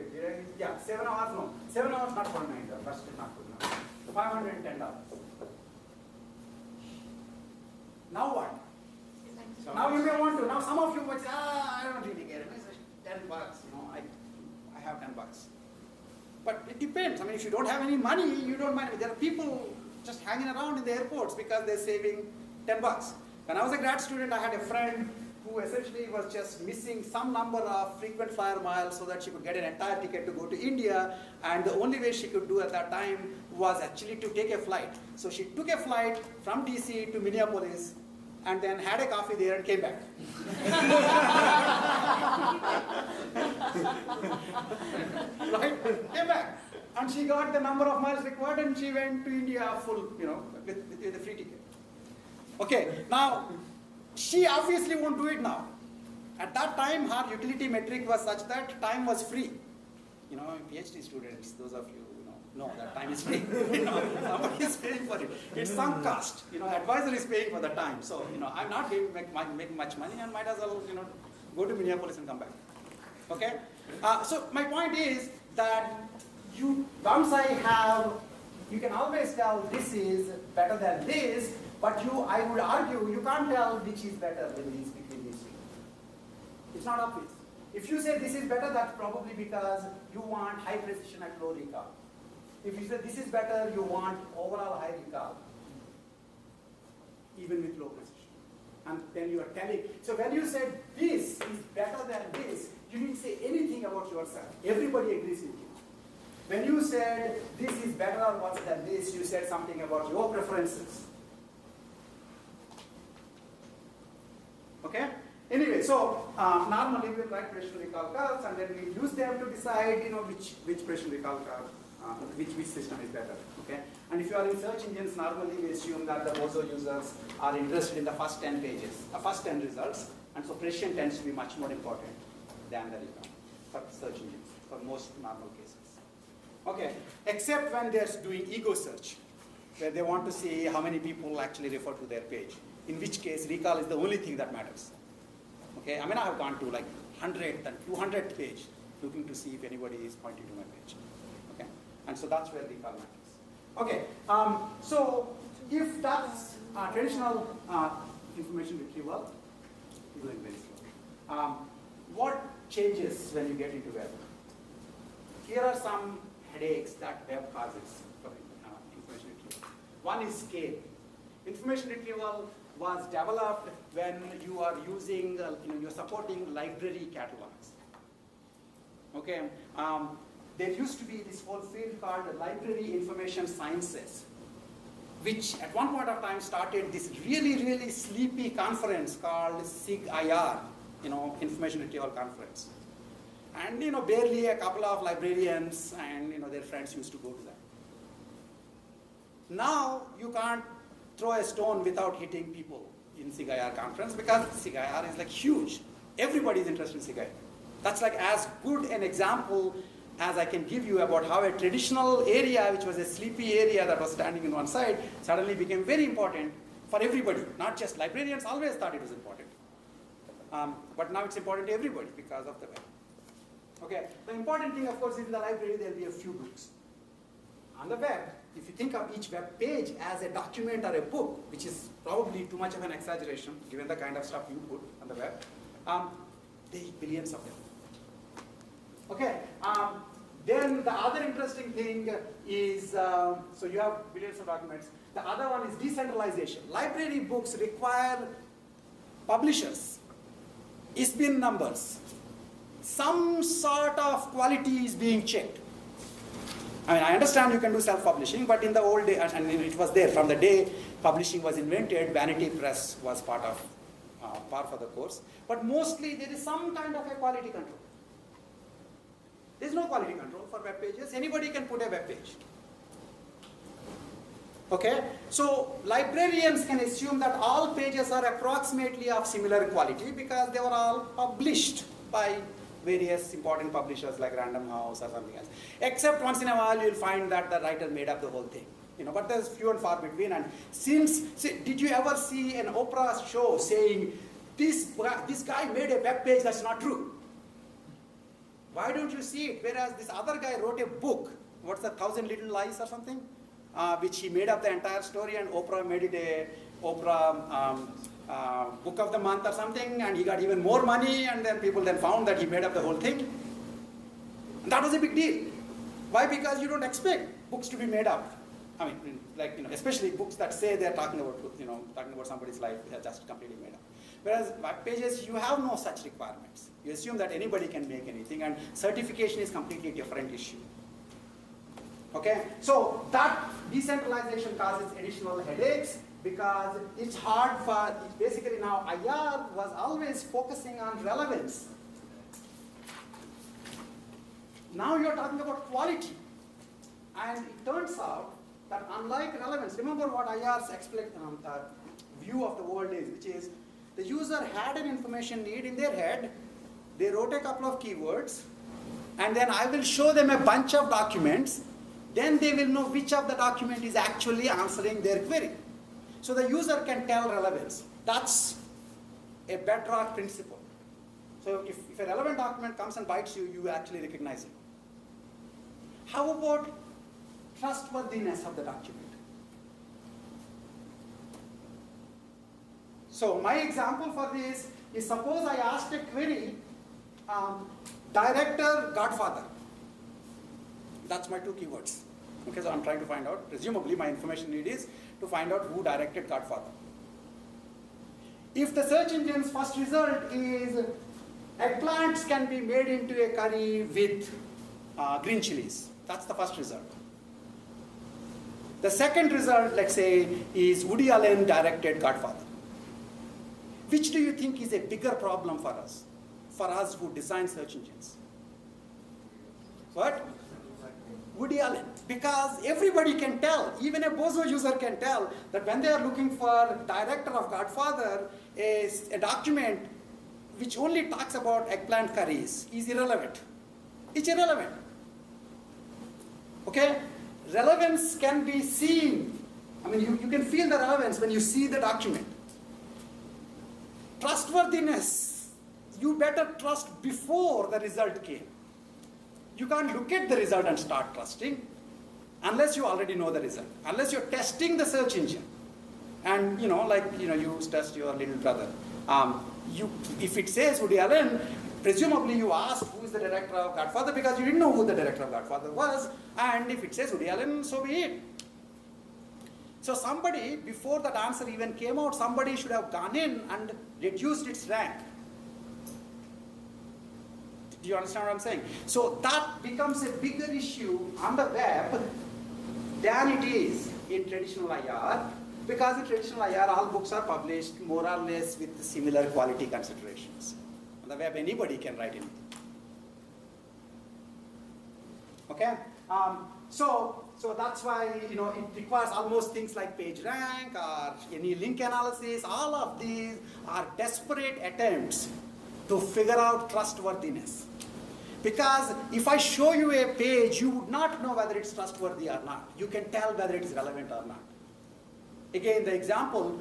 yeah, 7 hours, no. 7 hours not $490, that's still not good enough. $510. Now what? Now you may want to, now some of you might say, I don't really care, it's $10, I have $10. But it depends. I mean, if you don't have any money, you don't mind. There are people just hanging around in the airports because they're saving $10. When I was a grad student, I had a friend who essentially was just missing some number of frequent flyer miles so that she could get an entire ticket to go to India. And the only way she could do at that time was actually to take a flight. So she took a flight from DC to Minneapolis and then had a coffee there and came back. Right? Came back. And she got the number of miles required and she went to India full, with a free ticket. Okay, now, she obviously won't do it now. At that time, her utility metric was such that time was free. PhD students, those of you know that time is free. Somebody is paying for it. It's sunk cost. Advisor is paying for the time. So, I'm not going to make much money and might as well, go to Minneapolis and come back. Okay? So my point is that once you can always tell this is better than this, but I would argue you can't tell which is better than these between these two. It's not obvious. If you say this is better, that's probably because you want high precision at low recall. If you say this is better, you want overall high recall, even with low precision. And then you are telling. So when you said this is better than this, you didn't say anything about yourself. Everybody agrees with you. When you said this is better or worse than this, you said something about your preferences. Okay? Anyway, so normally we write pressure recall curves and then we use them to decide, which pressure recall curve, which system is better. Okay? And if you are in search engines, normally we assume that the Bozo users are interested in the first 10 pages, first 10 results, and so precision tends to be much more important than the recall for search engines, for most normal cases. Okay, except when they're doing ego search, where they want to see how many people actually refer to their page, in which case recall is the only thing that matters. Okay, I mean I have gone to like 100th and 200th page looking to see if anybody is pointing to my page. Okay, and so that's where recall matters. Okay, so if that's traditional information retrieval, you're going very slow. What changes when you get into web? Here are some headaches that web causes for information retrieval. One is scale. Information retrieval was developed when you are using, you're supporting library catalogs. Okay, there used to be this whole field called library information sciences, which at one point of time started this really, really sleepy conference called cse494, information retrieval conference. And barely a couple of librarians and their friends used to go to that. Now you can't throw a stone without hitting people in cse494 conference because cse494 is like huge. Everybody is interested in cse494. That's like as good an example as I can give you about how a traditional area, which was a sleepy area that was standing in one side, suddenly became very important for everybody. Not just librarians always thought it was important. But now it's important to everybody because of the web. Okay, the important thing, of course, is in the library there will be a few books. On the web, if you think of each web page as a document or a book, which is probably too much of an exaggeration given the kind of stuff you put on the web, there are billions of them. Okay, then the other interesting thing is, so you have billions of documents. The other one is decentralization. Library books require publishers, ISBN numbers, some sort of quality is being checked. I mean, I understand you can do self-publishing, but in the old day, and it was there from the day publishing was invented, vanity press was part of par for the course. But mostly there is some kind of a quality control. There's no quality control for web pages. Anybody can put a web page. Okay, so librarians can assume that all pages are approximately of similar quality because they were all published by various important publishers like Random House or something else. Except once in a while you'll find that the writer made up the whole thing. But there's few and far between. And did you ever see an Oprah show saying, this guy made a web page that's not true? Why don't you see it? Whereas this other guy wrote a book, what's the 1,000 Little Lies or something? Which he made up the entire story, and Oprah made it a Oprah book of the month or something, and he got even more money, and then people then found that he made up the whole thing. And that was a big deal. Why? Because you don't expect books to be made up. I mean, especially books that say they're talking about somebody's life, they're just completely made up. Whereas web pages, you have no such requirements. You assume that anybody can make anything, and certification is completely different issue. Okay, so that decentralization causes additional headaches because it's hard for, basically now IR was always focusing on relevance. Now you're talking about quality. And it turns out that unlike relevance, remember what IR's view of the world is, which is the user had an information need in their head, they wrote a couple of keywords, and then I will show them a bunch of documents. Then they will know which of the document is actually answering their query. So the user can tell relevance. That's a bedrock principle. So if a relevant document comes and bites you, you actually recognize it. How about trustworthiness of the document? So my example for this is, suppose I asked a query, director, Godfather. That's my two keywords. Okay, so I'm trying to find out, presumably my information need is to find out who directed Godfather. If the search engine's first result is eggplants can be made into a curry with green chilies, that's the first result. The second result, let's say, is Woody Allen directed Godfather. Which do you think is a bigger problem for us who design search engines? What? Woody Allen, because everybody can tell, even a bozo user can tell that when they are looking for director of Godfather, a document which only talks about eggplant curries is irrelevant. It's irrelevant. Okay? Relevance can be seen. I mean, you can feel the relevance when you see the document. Trustworthiness, you better trust before the result came. You can't look at the result and start trusting unless you already know the result, unless you're testing the search engine. And you test your little brother. If it says Woody Allen, presumably you asked who is the director of Godfather because you didn't know who the director of Godfather was. And if it says Woody Allen, so be it. So somebody, before that answer even came out, somebody should have gone in and reduced its rank. Do you understand what I'm saying? So that becomes a bigger issue on the web than it is in traditional IR, because in traditional IR all books are published more or less with similar quality considerations. On the web anybody can write anything. Okay? So that's why it requires almost things like page rank or any link analysis. All of these are desperate attempts to figure out trustworthiness. Because if I show you a page, you would not know whether it's trustworthy or not. You can tell whether it is relevant or not. Again, the example